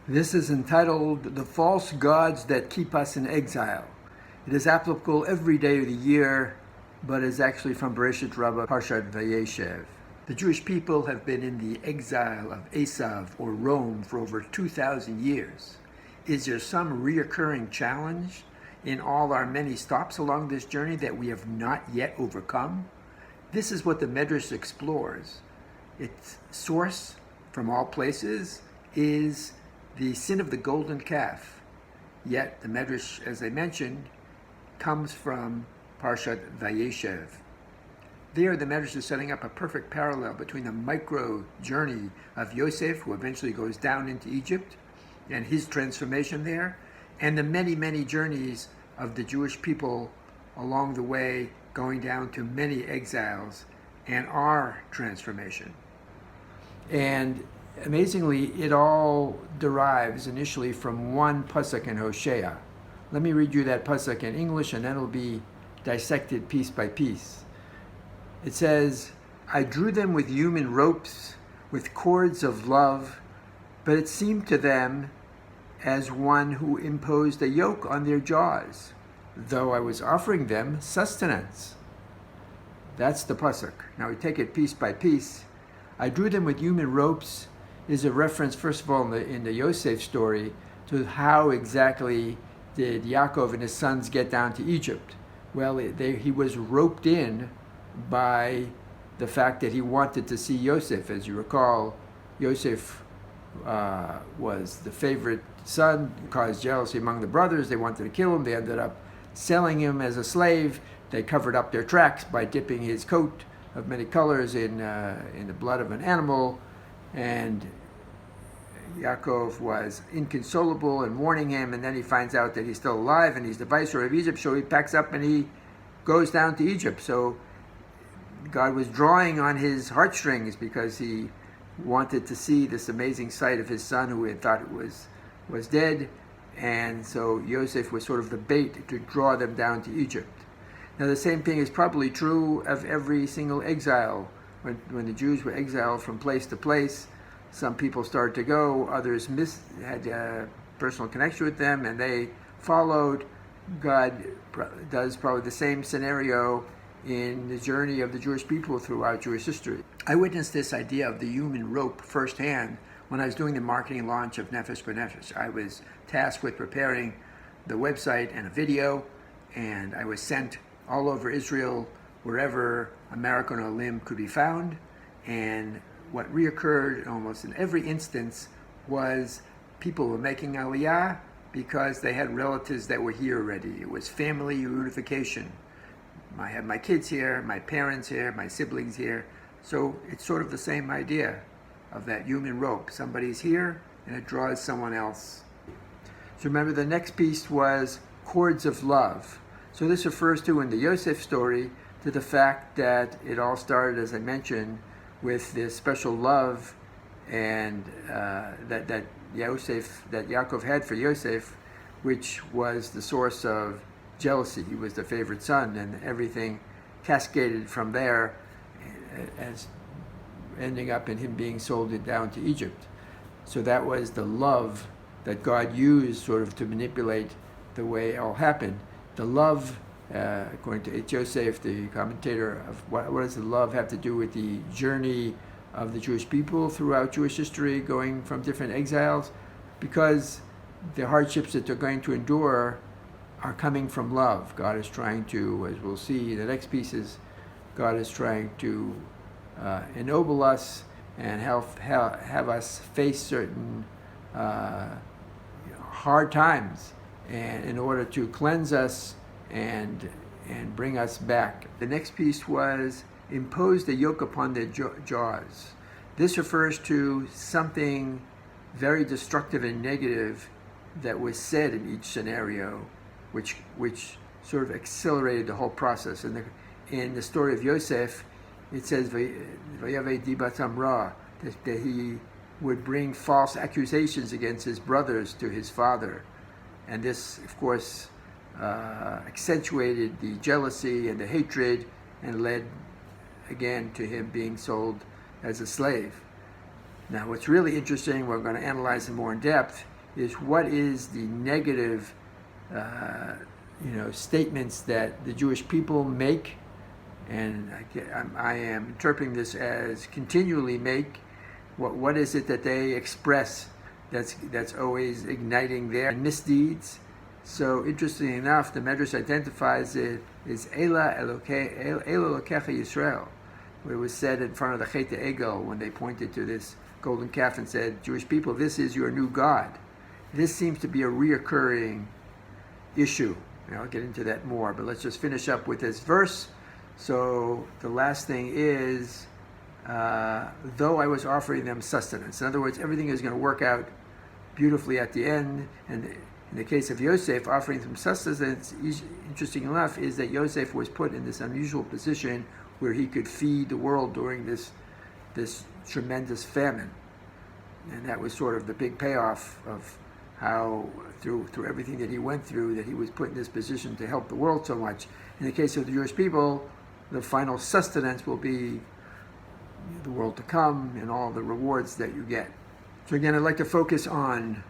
This is entitled The False Gods That Keep Us in Exile. It is applicable every day of the year, but is actually from Rabbah, Midrash Vayeshev. The Jewish people have been in the exile of Esav or Rome for over 2,000 years. Is there some reoccurring challenge in all our many stops along this journey that we have not yet overcome? This is what the Midrash explores. Its source, from all places, is the sin of the golden calf. Yet the Midrash, as I mentioned, comes from Parshat Vayeshev. There, the Midrash is setting up a perfect parallel between the micro journey of Yoseph, who eventually goes down into Egypt, and his transformation there, and the many, many journeys of the Jewish people along the way, going down to many exiles, and our transformation. And amazingly, it all derives initially from one pasuk in Hosea. Let me read you that pasuk in English, and then it'll be dissected piece by piece. It says, "I drew them with human ropes, with cords of love, but it seemed to them as one who imposed a yoke on their jaws, though I was offering them sustenance." That's the pasuk. Now we take it piece by piece. I drew them with human ropes is a reference, first of all, in the Yoseph story, to how exactly did Yaakov and his sons get down to Egypt. Well, he was roped in by the fact that he wanted to see Yoseph. As you recall, Yoseph was the favorite son, caused jealousy among the brothers. They wanted to kill him. They ended up selling him as a slave. They covered up their tracks by dipping his coat of many colors in the blood of an animal. And Yaakov was inconsolable and warning him, and then he finds out that he's still alive and he's the viceroy of Egypt, so he packs up and he goes down to Egypt. So God was drawing on his heartstrings because he wanted to see this amazing sight of his son who he had thought was dead, and so Yoseph was sort of the bait to draw them down to Egypt. Now the same thing is probably true of every single exile. When the Jews were exiled from place to place, some people started to go, others had a personal connection with them, and they followed. God does probably the same scenario in the journey of the Jewish people throughout Jewish history. I witnessed this idea of the human rope firsthand when I was doing the marketing launch of Nefesh B'Nefesh. I was tasked with preparing the website and a video, and I was sent all over Israel, wherever American Olim could be found. And what reoccurred almost in every instance was people were making aliyah because they had relatives that were here already. It was family reunification. I have my kids here, my parents here, my siblings here. So it's sort of the same idea of that human rope. Somebody's here and it draws someone else. So remember, the next piece was cords of love. So this refers to, in the Yosef story, to the fact that it all started, as I mentioned, with this special love and that Yaakov had for Yosef, which was the source of jealousy. He was the favorite son, and everything cascaded from there, as ending up in him being sold down to Egypt. So that was the love that God used sort of to manipulate the way it all happened. The love, according to Yosef, the commentator, of what does the love have to do with the journey of the Jewish people throughout Jewish history, going from different exiles? Because the hardships that they're going to endure are coming from love. God is trying to, as we'll see in the next pieces, God is trying to ennoble us and have us face certain hard times, and in order to cleanse us and bring us back. The next piece was impose the yoke upon their jaws. This refers to something very destructive and negative that was said in each scenario, which sort of accelerated the whole process. In the story of Yosef, it says Vayaveh dibatam ra, that he would bring false accusations against his brothers to his father. And this, of course, accentuated the jealousy and the hatred and led again to him being sold as a slave. Now, what's really interesting, we're going to analyze it more in depth, is what is the negative statements that the Jewish people make, and I am interpreting this as continually make. What is it that they express that's always igniting their misdeeds? So interestingly enough, the Midrash identifies it as Ela Elokecha Yisrael, where it was said in front of the Chet Egel when they pointed to this golden calf and said, Jewish people, this is your new God. This seems to be a reoccurring issue. I'll get into that more, but let's just finish up with this verse. So the last thing is, though I was offering them sustenance. In other words, everything is going to work out beautifully at the end. And in the case of Yoseph, offering them sustenance, interesting enough, is that Yoseph was put in this unusual position where he could feed the world during this tremendous famine. And that was sort of the big payoff of how, through everything that he went through, that he was put in this position to help the world so much. In the case of the Jewish people, the final sustenance will be the world to come and all the rewards that you get. So again, I'd like to focus on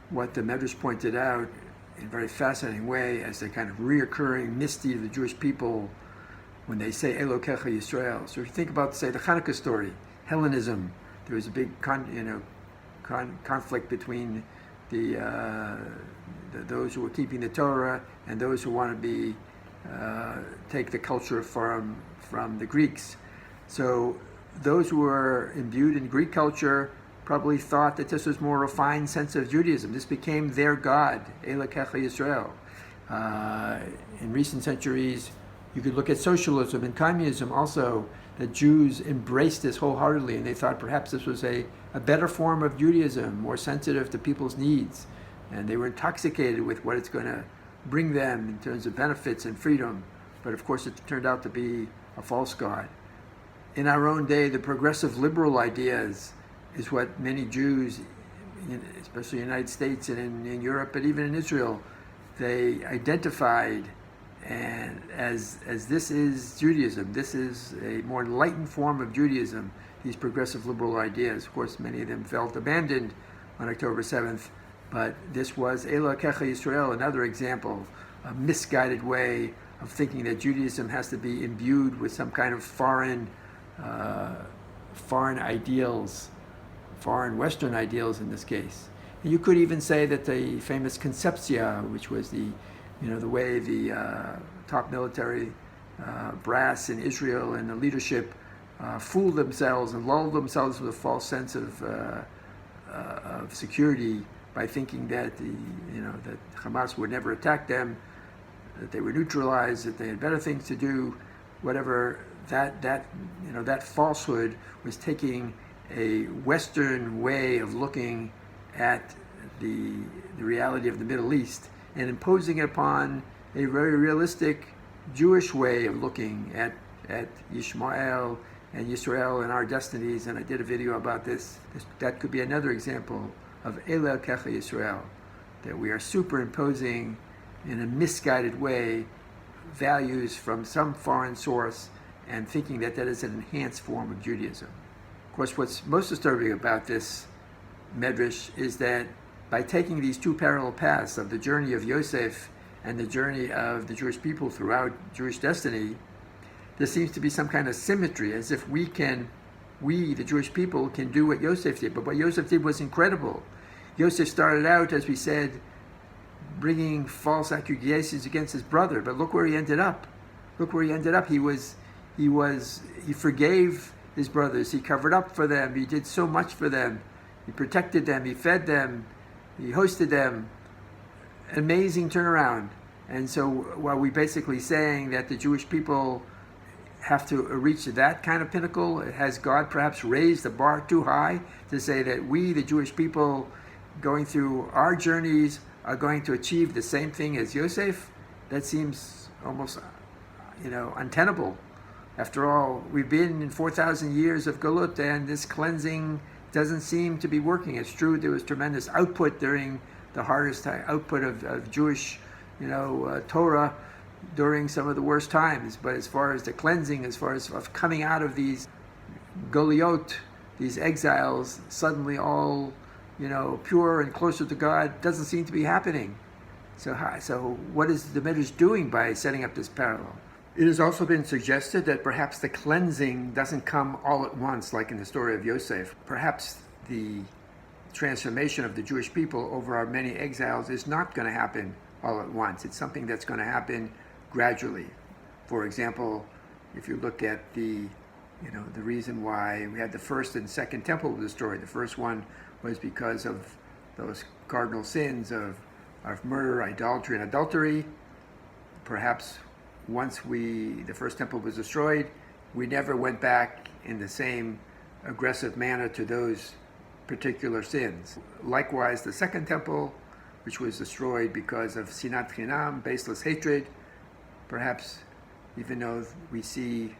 what the Midrash pointed out in a very fascinating way as a kind of reoccurring misdeed of the Jewish people when they say Elokecha Yisrael. So if you think about, say, the Hanukkah story, Hellenism, there was a big conflict between those who were keeping the Torah and those who want to take the culture from the Greeks. So those who were imbued in Greek culture probably thought that this was more refined sense of Judaism. This became their God, Elokecha Yisrael. In recent centuries, you could look at socialism and communism also, that Jews embraced this wholeheartedly, and they thought perhaps this was a better form of Judaism, more sensitive to people's needs. And they were intoxicated with what it's going to bring them in terms of benefits and freedom. But of course, it turned out to be a false God. In our own day, the progressive liberal ideas is what many Jews, especially in the United States and in Europe, but even in Israel, they identified and as this is Judaism. This is a more enlightened form of Judaism, these progressive liberal ideas. Of course, many of them felt abandoned on October 7th, but this was Elokecha Yisrael, another example, a misguided way of thinking that Judaism has to be imbued with some kind of foreign ideals, foreign Western ideals in this case. And you could even say that the famous Conceptia, which was the way the top military brass in Israel and the leadership fooled themselves and lulled themselves with a false sense of security by thinking that that Hamas would never attack them, that they were neutralized, that they had better things to do, whatever. That falsehood was taking a Western way of looking at the reality of the Middle East and imposing it upon a very realistic Jewish way of looking at Yishmael and Yisrael and our destinies. And I did a video about this. That could be another example of Elokecha Yisrael, that we are superimposing in a misguided way values from some foreign source and thinking that is an enhanced form of Judaism. Of course, what's most disturbing about this Midrash is that by taking these two parallel paths of the journey of Yoseph and the journey of the Jewish people throughout Jewish destiny, there seems to be some kind of symmetry, as if we, the Jewish people, can do what Yoseph did. But what Yoseph did was incredible. Yoseph started out, as we said, bringing false accusations against his brother, but look where he ended up. Look where he ended up. He forgave his brothers. He covered up for them. He did so much for them. He protected them. He fed them. He hosted them. Amazing turnaround. And so while we're basically saying that the Jewish people have to reach that kind of pinnacle, has God perhaps raised the bar too high to say that we, the Jewish people, going through our journeys, are going to achieve the same thing as Yosef? That seems almost, untenable. After all, we've been in 4,000 years of Galut, and this cleansing doesn't seem to be working. It's true there was tremendous output during the hardest output of Jewish, Torah during some of the worst times. But as far as the cleansing, as far as of coming out of these Goliot, these exiles, suddenly all pure and closer to God doesn't seem to be happening. So what is the Midrash doing by setting up this parallel? It has also been suggested that perhaps the cleansing doesn't come all at once, like in the story of Yoseph. Perhaps the transformation of the Jewish people over our many exiles is not going to happen all at once. It's something that's going to happen gradually. For example, if you look at the reason why we had the first and second temple destroyed. The first one was because of those cardinal sins of murder, idolatry, and adultery. Perhaps once the first temple was destroyed, we never went back in the same aggressive manner to those particular sins. Likewise, the second temple, which was destroyed because of sinat chinam, baseless hatred, perhaps even though we see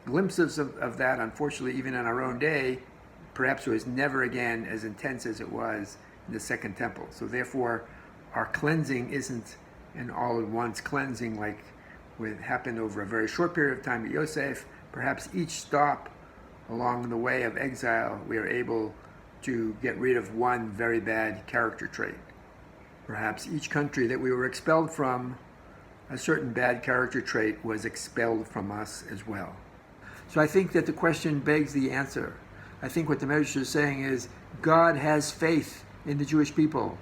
glimpses of that, unfortunately, even in our own day, perhaps it was never again as intense as it was in the second temple. So therefore, our cleansing isn't an all-at-once cleansing like what happened over a very short period of time at Yoseph. Perhaps each stop along the way of exile, we are able to get rid of one very bad character trait. Perhaps each country that we were expelled from, a certain bad character trait was expelled from us as well. So I think that the question begs the answer. I think what the Midrash is saying is God has faith in the Jewish people.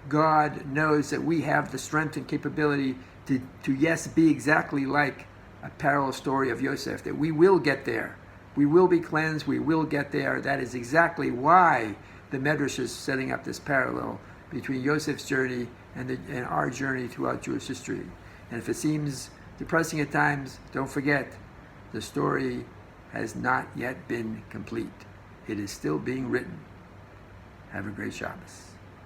God knows that we have the strength and capability to yes, be exactly like a parallel story of Yosef, that we will get there. We will be cleansed, we will get there. That is exactly why the Midrash is setting up this parallel between Yosef's journey and our journey throughout Jewish history. And if it seems depressing at times, don't forget, the story has not yet been complete. It is still being written. Have a great Shabbos.